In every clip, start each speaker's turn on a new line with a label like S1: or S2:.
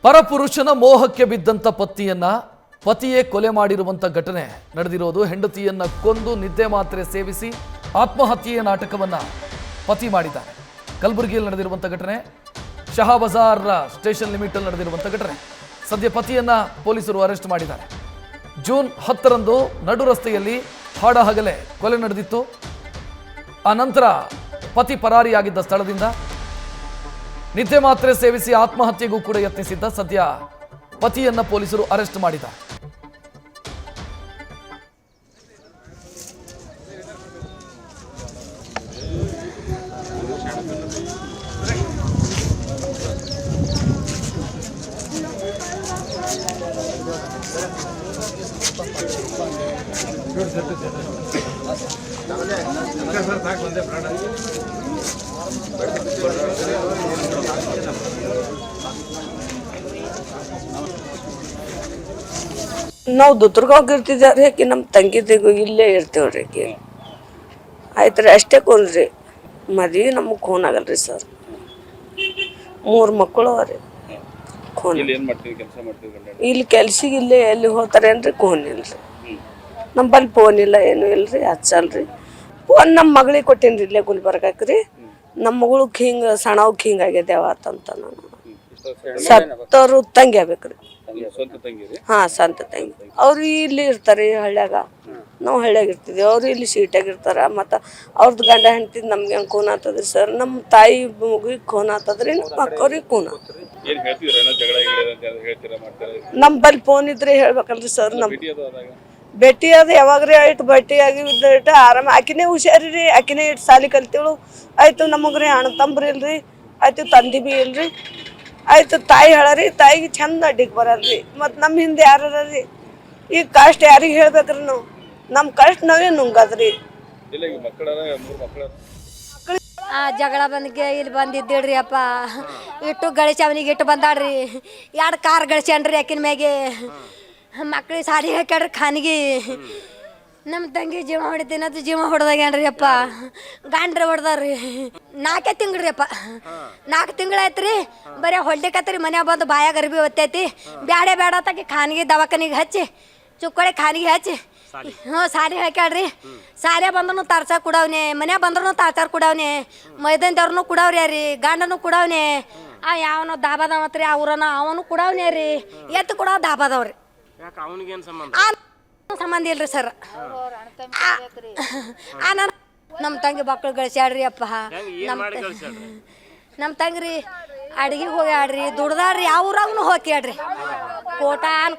S1: ಪರಪುರುಷನ ಮೋಹಕ್ಕೆ ಬಿದ್ದಂತ ಪತಿಯೇ ಕೊಲೆ ಮಾಡಿರುವಂತ ಘಟನೆ ನಡೆದಿರೋದು. ಹೆಂಡತಿಯನ್ನ ಕೊಂದು ನಿದ್ದೆ ಮಾತ್ರೆ ಸೇವಿಸಿ ಆತ್ಮಹತ್ಯೆಯ ನಾಟಕವನ್ನ ಪತಿ ಮಾಡಿದ್ದಾನೆ. ಕಲಬುರಗಿಯಲ್ಲಿ ನಡೆದಿರುವಂತ ಘಟನೆ, ಶಹಾ ಬಜಾರ್ ಸ್ಟೇಷನ್ ಲಿಮಿಟ್ ಅಲ್ಲಿ ನಡೆದಿರುವಂತ ಘಟನೆ. ಸದ್ಯ ಪತಿಯನ್ನ ಪೊಲೀಸರು ಅರೆಸ್ಟ್ ಮಾಡಿದ್ದಾರೆ. ಜೂನ್ 10ರಂದು ನಡು ರಸ್ತೆಯಲ್ಲಿ ಹಾಡಹಗಲೇ ಕೊಲೆ ನಡೆದಿತ್ತು. ಆ ನಂತರ ಪತಿ ಪರಾರಿಯಾಗಿದ್ದ ಸ್ಥಳದಿಂದ ನಿದ್ದೆ ಮಾತ್ರೆ ಸೇವಿಸಿ ಆತ್ಮಹತ್ಯೆಗೂ ಕೂಡ ಯತ್ನಿಸಿದ್ದ. ಸದ್ಯ ಪತಿಯನ್ನ ಪೊಲೀಸರು ಅರೆಸ್ಟ್ ಮಾಡಿದ್ದಾರೆ.
S2: ನಾವು ದುರ್ಗಕ್ಕೆ ಇರ್ತಿದ್ದೇವ್ರಿ. ಆಕಿ ನಮ್ಮ ತಂಗಿದಿಗೂ ಇಲ್ಲೇ ಇರ್ತೇವ್ರಿ. ಆಕಿ ಆಯ್ತು ರೀ, ಅಷ್ಟೇ ಕೊಂದ್ರಿ. ಮದ್ವಿ ನಮಗೆ ಖೂನ್ ಆಗಲ್ರಿ ಸರ್. 3 ಮಕ್ಕಳು ಅವ್ರಿ. ಖೂನ್ ಇಲ್ಲಿ ಕೆಲ್ಸಿಗೆ ಇಲ್ಲೇ ಎಲ್ಲಿ ಹೋಗ್ತಾರೇನ್ರಿ, ಖೂನ್ ಇಲ್ರಿ. ನಮ್ಮಲ್ಲಿ ಫೋನ್ ಇಲ್ಲ, ಏನು ಇಲ್ರಿ, ಹಚ್ಚಲ್ರಿ. ಫೋನ್ ನಮ್ಮ ಮಗಳಿಗೆ ಕೊಟ್ಟೇನ್ರಿ ಇಲ್ಲೇ ಗುಲ್ಬರ್ಗಾಕ್ರಿ. ನಮ್ಮ ಮಗಳಿಗೆ ಹಿಂಗೆ ಸಣ್ಣವ್ಗೆ ಹಿಂಗೆ ಆಗ್ಯದ ಯಾವತ್ತಂತ ನಾನು ಸತ್ತವರು ತಂಗಿ ಆಗ್ಬೇಕ್ರಿ. ಹಾ, ಸ್ವಂತ ತಂಗಿ. ಅವ್ರು ಇಲ್ಲಿ ಇರ್ತಾರೆ ಹಳ್ಳ್ಯಾಗ, ನಾವು ಹಳ್ಳ್ಯಾಗ ಇರ್ತಿದ್ವಿ. ಅವ್ರು ಇಲ್ಲಿ ಸೀಟಾಗ ಇರ್ತಾರ. ಮತ್ತು ಅವ್ರದ್ದು ಗಂಡ ಹೆಂಡ್ತಿದ್ ನಮ್ಗೆ ಹೆಂಗೆ ಖೂನ್ ಆಗ್ತದ್ರಿ ಸರ್. ನಮ್ಮ ತಾಯಿ ಮಗುವಿಗೆ ಖೂನ್ ಆಗ್ತದ್ರಿ, ನಮ್ಮ ಅಕ್ಕವ್ರಿಗೆ ಖೂನ್ ಆಗ್ತದೆ. ನಮ್ಮ ಬಲ್ಲಿ ಫೋನ್ ಇದ್ರೆ ಹೇಳ್ಬೇಕಲ್ರಿ ಸರ್. ನಮ್ಮ ಭೇಟಿ ಅದು ಯಾವಾಗ್ರಿ ಆಯ್ತು ಭೇಟಿಯಾಗಿ ಇಟ್ಟು ಆರಾಮ. ಆಕಿನೇ ಹುಷಾರಿ, ಆಕಿನೇ ಇಟ್ಟು ಸಾಲಿ ಕಲ್ತಿಳು. ಆಯ್ತು ನಮಗ್ರಿ ಅಣ್ಣ ತಂಬ್ರಿ ಇಲ್ರಿ, ಆಯ್ತು ತಂದಿ ಬಿ ಇಲ್ರಿ. ಆಯ್ತು ತಾಯಿ ಹೇಳರಿ, ತಾಯಿಗೆ ಚಂದ ಅಡ್ಡಿಗೆ ಬರಲ್ರಿ. ಮತ್ತು ನಮ್ಮ ಹಿಂದೆ ಯಾರೀ ಈಗ ಕಷ್ಟ ಯಾರಿಗೆ ಹೇಳ್ಬೇಕ್ರಿ ನಾವು? ನಮ್ಮ ಕಷ್ಟ ನಾವೇ ನುಂಗದ್ರಿ.
S3: ಜಗಳ ಬಂದಿಗೆ ಇಲ್ಲಿ ಬಂದಿದ್ದೇಳ್ರಿ ಅಪ್ಪ. ಇಟ್ಟು ಗಳಿಸಿ ಅವನಿಗೆ ಇಟ್ಟು ಬಂದಾಡ್ರಿ. 2 ಕಾರ್ ಗಳಿಸ್ಯಾನ್ರಿ ಆಕಿನ ಮ್ಯಾಗೆ. ಮಕ್ಳಿಗೆ ಸಾರಿ ಹಾಕ್ಯಾಡ್ರಿ ಖಾನಿಗೆ. ನಮ್ಮ ತಂಗಿ ಜೀವ ಹೊಡಿತೀನಿ ಅದು ಜೀವ ಹೊಡೆದಾಗ್ಯಾನ್ರಿ ಅಪ್ಪ. ಗಾಂಡ್ರೆ ಹೊಡೆದಾರ್ರಿ. 4 ತಿಂಗ್ಳು ರೀ ಅಪ್ಪ. 4 ತಿಂಗಳಾಯ್ತು ರೀ. ಬರೀ ಹೊಡ್ಲಿಕತ್ರಿ. ಮನ್ಯಾಗ ಬಂದು ಬಾಯಾಗ ಅರ್ಬಿ ಒತ್ತೈತಿ. ಬ್ಯಾಡೆ ಬೇಡ ತಾಕಿ ಖಾನಿಗೆ ದವಾಖಾನಿಗೆ ಹಚ್ಚಿ ಚುಕ್ಕೋಳಿ ಖಾನಿಗೆ ಹಚ್ಚಿ ಸಾರಿ ಹಾಕ್ಯಾಡ್ರಿ. ಸಾರಿ ಬಂದ್ರೂ ತಾರ್ಸಾರ ಕುಡವ್ನೆ, ಮನ್ಯಾಗ ಬಂದ್ರೂ ತಾರ್ಸಾರ ಕುಡವ್ನೆ, ಮೈದಂದವ್ರನ್ನೂ ಕುಡವ್ರಿ ರೀ, ಗಂಡನೂ ಕುಡವ್ನೆ. ಯಾವನೋ ದಾಬಾದವತ್ರಿ ಅವ್ರನ ಅವನು ಕುಡವ್ನೆ ರೀ. ಎತ್ತು ಕುಡೋ ದಾಬಾದವ್ರಿ. ಸಂಬಂಧ ಇಲ್ರಿ ಸರ್. ನಮ್ಮ ತಂಗಿ ಮಕ್ಳು ಗಳಿಸ್ಯಾಡ್ರಿ ಅಪ್ಪ. ನಮ್ಮ ತಂಗ್ರಿ ಅಡ್ಗೆ ಹೋಗ್ಯಾಡ್ರಿ, ದುಡ್ದಾಡ್ರಿ. ಯಾವ ಊರಾಗೂ ಹೋಗ್ಯಾಡ್ರಿ.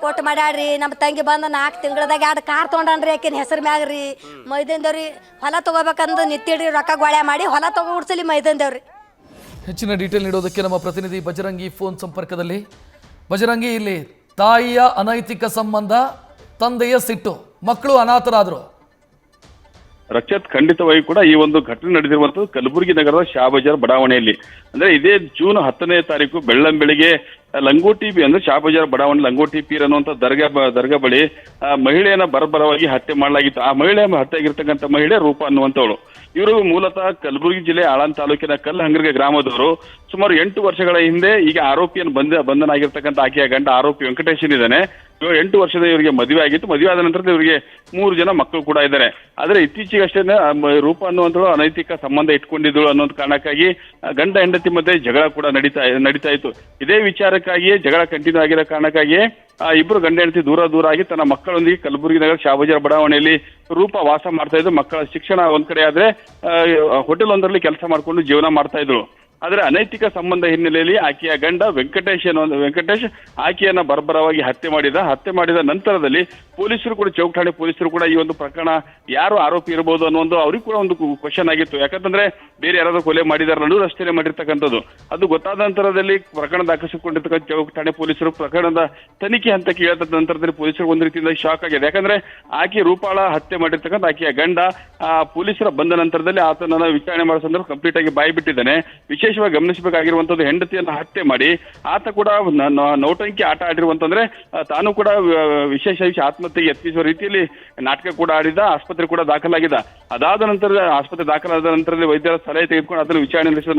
S3: ಕೋಟ ಮಾಡ್ಯಾಡ್ರಿ. ನಮ್ಮ ತಂಗಿ ಬಂದು 4 ತಿಂಗಳದಾಗ 2 ಕಾರ್ ತೊಗೊಂಡ್ರಿ ಆಕಿನ ಹೆಸರು ಮ್ಯಾಗ್ರಿ. ಮೈದಂದವ್ರಿ ಹೊಲ ತೊಗೋಬೇಕಂದು ನಿತ್ತಿಡ್ರಿ, ರೊಕ್ಕ ಗೋಳೆ ಮಾಡಿ ಹೊಲ ತೊಗೊ ಉಡ್ಸಲಿ ಮೈದಂದವ್ರಿ.
S1: ಹೆಚ್ಚಿನ ಡೀಟೇಲ್ ನೀಡೋದಕ್ಕೆ ನಮ್ಮ ಪ್ರತಿನಿಧಿ ಬಜರಂಗಿ ಫೋನ್ ಸಂಪರ್ಕದಲ್ಲಿ. ಬಜರಂಗಿ, ಇಲ್ಲಿ ತಾಯಿಯ ಅನೈತಿಕ ಸಂಬಂಧ, ತಂದೆಯ ಸಿಟ್ಟು, ಮಕ್ಕಳು ಅನಾಥರಾದ್ರು.
S4: ರಕ್ಷತ್, ಖಂಡಿತವಾಗಿ ಕೂಡ ಈ ಒಂದು ಘಟನೆ ನಡೆದಿರುವಂತದ್ದು ಕಲಬುರಗಿ ನಗರದ ಶಹಾ ಬಜಾರ್ ಬಡಾವಣೆಯಲ್ಲಿ. ಅಂದ್ರೆ ಇದೇ ಜೂನ್ 10ನೇ ತಾರೀಕು ಬೆಳ್ಳಂಬೆಳಿಗ್ಗೆ ಲಂಗೋಟಿ ಅಂದ್ರೆ ಶಹಾ ಬಜಾರ್ ಬಡಾವಣೆ ಲಂಗೋಟಿ ಪೀರ್ ಅನ್ನುವಂಥ ದರ್ಗಾ ಬಳಿ ಮಹಿಳೆಯನ್ನ ಬರಬರವಾಗಿ ಹತ್ಯೆ ಮಾಡಲಾಗಿತ್ತು. ಆ ಮಹಿಳೆ ಹತ್ಯೆ ಆಗಿರ್ತಕ್ಕಂಥ ಮಹಿಳೆ ರೂಪ ಅನ್ನುವಂಥವಳು. ಇವರು ಮೂಲತಃ ಕಲಬುರಗಿ ಜಿಲ್ಲೆ ಆಳಂದ್ ತಾಲೂಕಿನ ಕಲ್ಲಹಂಗರ್ಗೆ ಗ್ರಾಮದವರು. ಸುಮಾರು 8 ವರ್ಷಗಳ ಹಿಂದೆ ಈಗ ಆರೋಪಿಯನ್ನು ಬಂಧನ ಆಗಿರ್ತಕ್ಕಂಥ ಆಕೆಯ ಗಂಡ ಆರೋಪಿ ವೆಂಕಟೇಶನ್ ಇದ್ದಾನೆ. 8 ವರ್ಷದ ಇವರಿಗೆ ಮದುವೆ ಆಗಿತ್ತು. ಮದುವೆ ಆದ ನಂತರ ಇವರಿಗೆ 3 ಜನ ಮಕ್ಕಳು ಕೂಡ ಇದ್ದಾರೆ. ಆದ್ರೆ ಇತ್ತೀಚೆಗಷ್ಟೇ ರೂಪ ಅನ್ನುವಂಥಳು ಅನೈತಿಕ ಸಂಬಂಧ ಇಟ್ಕೊಂಡಿದ್ದಳು ಅನ್ನೋದು ಕಾರಣಕ್ಕಾಗಿ ಗಂಡ ಹೆಂಡತಿ ಮಧ್ಯೆ ಜಗಳ ಕೂಡ ನಡೀತಾ ಇತ್ತು. ಇದೇ ವಿಚಾರಕ್ಕಾಗಿಯೇ ಜಗಳ ಕಂಟಿನ್ಯೂ ಆಗಿರೋ ಕಾರಣಕ್ಕಾಗಿಯೇ ಇಬ್ಬರು ಗಂಡ ಹೆಂಡತಿ ದೂರ ಆಗಿ ತನ್ನ ಮಕ್ಕಳೊಂದಿಗೆ ಕಲಬುರಗಿ ನಗರ ಶಹಾ ಬಜಾರ್ ಬಡಾವಣೆಯಲ್ಲಿ ರೂಪ ವಾಸ ಮಾಡ್ತಾ ಇದ್ರು. ಮಕ್ಕಳ ಶಿಕ್ಷಣ ಒಂದ್ ಕಡೆ ಆದ್ರೆ ಹೋಟೆಲ್ ಒಂದರಲ್ಲಿ ಕೆಲಸ ಮಾಡ್ಕೊಂಡು ಜೀವನ ಮಾಡ್ತಾ ಇದ್ರು. ಆದ್ರೆ ಅನೈತಿಕ ಸಂಬಂಧ ಹಿನ್ನೆಲೆಯಲ್ಲಿ ಆಕೆಯ ಗಂಡ ವೆಂಕಟೇಶ್ ಆಕೆಯನ್ನ ಬರ್ಬರವಾಗಿ ಹತ್ಯೆ ಮಾಡಿದ ನಂತರದಲ್ಲಿ ಪೊಲೀಸರು ಕೂಡ ಚೌಕಠಾಣೆ ಪೊಲೀಸರು ಕೂಡ ಈ ಒಂದು ಪ್ರಕರಣ ಯಾರು ಆರೋಪಿ ಇರಬಹುದು ಅನ್ನೋ ಒಂದು ಅವ್ರಿಗೆ ಕೂಡ ಒಂದು ಕ್ವಶನ್ ಆಗಿತ್ತು. ಯಾಕಂತಂದ್ರೆ ಬೇರೆ ಯಾರಾದ್ರೂ ಕೊಲೆ ಮಾಡಿದಾರೆ, ನಡು ರಸ್ತೆಯಲ್ಲಿ ಮಾಡಿರ್ತಕ್ಕಂಥದ್ದು. ಅದು ಗೊತ್ತಾದ ನಂತರದಲ್ಲಿ ಪ್ರಕರಣ ದಾಖಲಿಸಿಕೊಂಡಿರ್ತಕ್ಕಂಥ ಚೌಕಠಾಣೆ ಪೊಲೀಸರು ಪ್ರಕರಣದ ತನಿಖೆ ಹಂತಕ್ಕೆ ಇಳಿದ ನಂತರದಲ್ಲಿ ಪೊಲೀಸರು ಒಂದು ರೀತಿಯಿಂದ ಶಾಕ್ ಆಗಿದೆ. ಯಾಕಂದ್ರೆ ಆಕೆ ರೂಪಾಳ ಹತ್ಯೆ ಮಾಡಿರ್ತಕ್ಕಂಥ ಆಕೆಯ ಗಂಡ ಪೊಲೀಸರ ಬಂದ ನಂತರದಲ್ಲಿ ಆತನನ್ನ ವಿಚಾರಣೆ ಮಾಡೋ ಸಂದರ್ಭ ಕಂಪ್ಲೀಟ್ ಆಗಿ ಬಾಯಿ ಬಿಟ್ಟಿದ್ದಾನೆ. ವಿಶೇಷ ವಿಶೇಷವಾಗಿ ಗಮನಿಸಬೇಕಾಗಿರುವಂತದ್ದು, ಹೆಂಡತಿಯನ್ನು ಹತ್ಯೆ ಮಾಡಿ ಆತ ಕೂಡ ನೌಟಂಕಿ ಆಟ ಆಡಿರುವಂತಂದ್ರೆ ತಾನು ಕೂಡ ವಿಶೇಷ ಆತ್ಮಹತ್ಯೆಗೆ ಯತ್ನಿಸುವ ರೀತಿಯಲ್ಲಿ ನಾಟಕ ಕೂಡ ಆಡಿದ, ಆಸ್ಪತ್ರೆ ಕೂಡ ದಾಖಲಾಗಿದ್ದ. ಅದಾದ ನಂತರ ಆಸ್ಪತ್ರೆ ದಾಖಲಾದ ನಂತರದಲ್ಲಿ ವೈದ್ಯರ ಸಲಹೆ ತೆಗೆದುಕೊಂಡು ಅದನ್ನು ವಿಚಾರಣೆ ನಡೆಸಿದ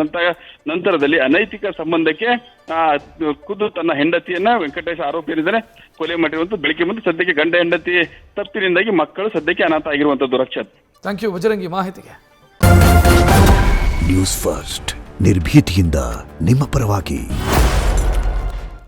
S4: ನಂತರದಲ್ಲಿ ಅನೈತಿಕ ಸಂಬಂಧಕ್ಕೆ ಖುದ್ದು ತನ್ನ ಹೆಂಡತಿಯನ್ನ ವೆಂಕಟೇಶ್ ಆರೋಪಿಯಲ್ಲಿದ್ದಾನೆ ಕೊಲೆ ಮಾಡಿರುವಂತದ್ದು ಬೆಳಕಿಗೆ ಬಂದು ಸದ್ಯಕ್ಕೆ ಗಂಡ ಹೆಂಡತಿ ತಪ್ಪಿನಿಂದಾಗಿ ಮಕ್ಕಳು ಸದ್ಯಕ್ಕೆ ಅನಾಥ ಆಗಿರುವಂತದ್ದು. ರಕ್ಷತ್,
S1: ಥ್ಯಾಂಕ್ ಯು ಬಜರಂಗಿ ಮಾಹಿತಿಗೆ.
S5: ನ್ಯೂಸ್ ಫಸ್ಟ್ ನಿರ್ಭೀತಿಯಿಂದ ನಿಮ್ಮ ಪರವಾಗಿ.